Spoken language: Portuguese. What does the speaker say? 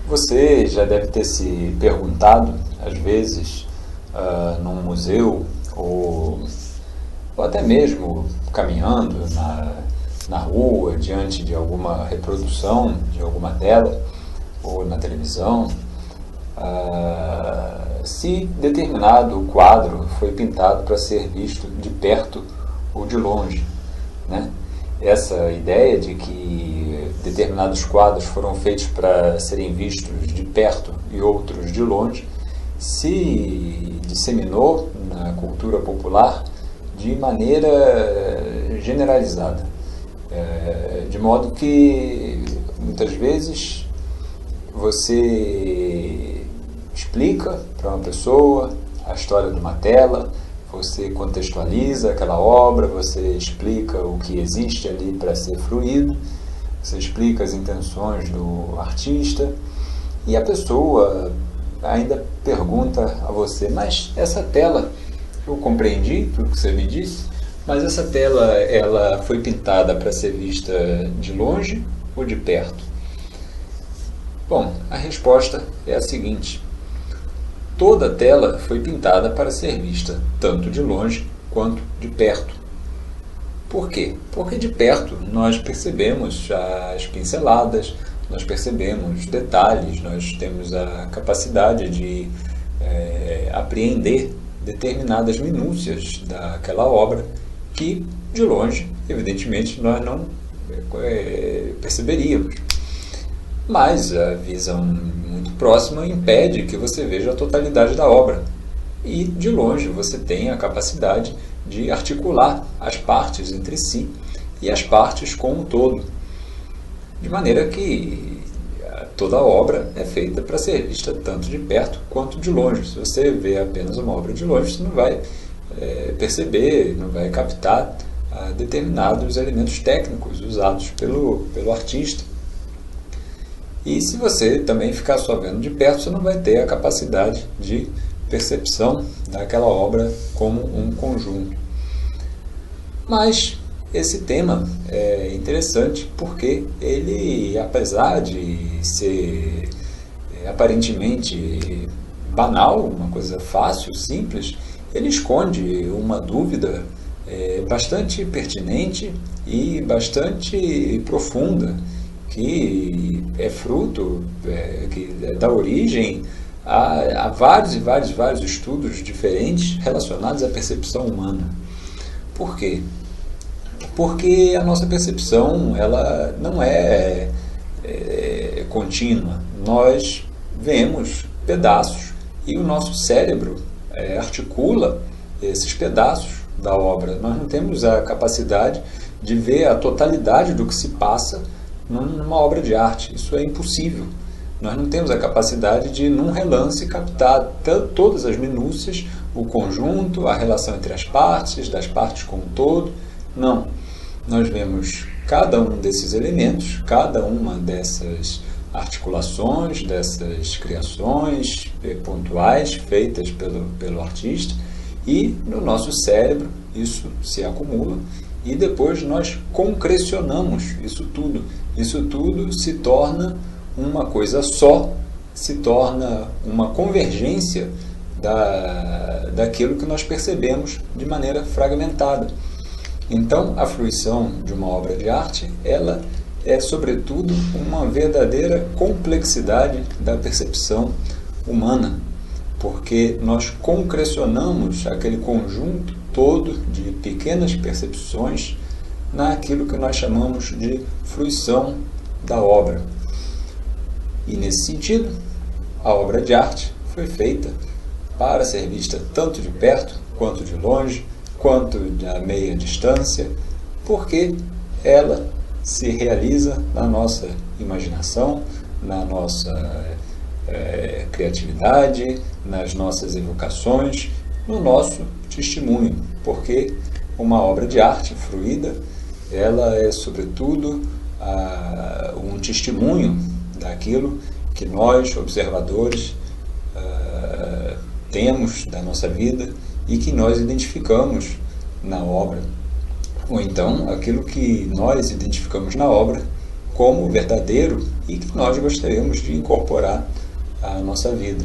Você já deve ter se perguntado, às vezes, num museu ou até mesmo caminhando na rua, diante de alguma reprodução de alguma tela ou na televisão, se determinado quadro foi pintado para ser visto de perto ou de longe, né? Essa ideia de que determinados quadros foram feitos para serem vistos de perto e outros de longe se disseminou na cultura popular de maneira generalizada, de modo que muitas vezes você explica para uma pessoa a história de uma tela, você contextualiza aquela obra, você explica o que existe ali para ser fruído, você explica as intenções do artista e a pessoa ainda pergunta a você: mas essa tela, eu compreendi tudo que você me disse, mas essa tela ela foi pintada para ser vista de longe ou de perto? Bom, a resposta é a seguinte: toda tela foi pintada para ser vista tanto de longe quanto de perto. Por quê? Porque de perto nós percebemos as pinceladas, nós percebemos detalhes, nós temos a capacidade de apreender determinadas minúcias daquela obra que de longe, evidentemente, nós não perceberíamos. Mas a visão muito próxima impede que você veja a totalidade da obra. E de longe você tem a capacidade de articular as partes entre si e as partes com o todo. De maneira que toda a obra é feita para ser vista tanto de perto quanto de longe. Se você vê apenas uma obra de longe, você não vai perceber, não vai captar determinados elementos técnicos usados pelo artista. E se você também ficar só vendo de perto, você não vai ter a capacidade de percepção daquela obra como um conjunto. Mas esse tema é interessante porque ele, apesar de ser aparentemente banal, uma coisa fácil, simples, ele esconde uma dúvida bastante pertinente e bastante profunda, que é fruto, que dá origem a vários e vários estudos diferentes relacionados à percepção humana. Por quê? Porque a nossa percepção ela não é contínua. Nós vemos pedaços e o nosso cérebro articula esses pedaços da obra. Nós não temos a capacidade de ver a totalidade do que se passa numa obra de arte. Isso é impossível. Nós não temos a capacidade de, num relance, captar todas as minúcias, o conjunto, a relação entre as partes, das partes como um todo. Não. Nós vemos cada um desses elementos, cada uma dessas articulações, dessas criações pontuais feitas pelo artista, e no nosso cérebro isso se acumula e depois nós concrecionamos isso tudo. Isso tudo se torna uma coisa só, se torna uma convergência daquilo que nós percebemos de maneira fragmentada. Então, a fruição de uma obra de arte, ela é, sobretudo, uma verdadeira complexidade da percepção humana, porque nós concrecionamos aquele conjunto todo de pequenas percepções naquilo que nós chamamos de fruição da obra. E, nesse sentido, a obra de arte foi feita para ser vista tanto de perto quanto de longe, quanto da meia distância, porque ela se realiza na nossa imaginação, na nossa criatividade, nas nossas evocações, no nosso testemunho, porque uma obra de arte fruída, ela é sobretudo um testemunho daquilo que nós, observadores, temos da nossa vida e que nós identificamos na obra, ou então aquilo que nós identificamos na obra como verdadeiro e que nós gostaríamos de incorporar à nossa vida.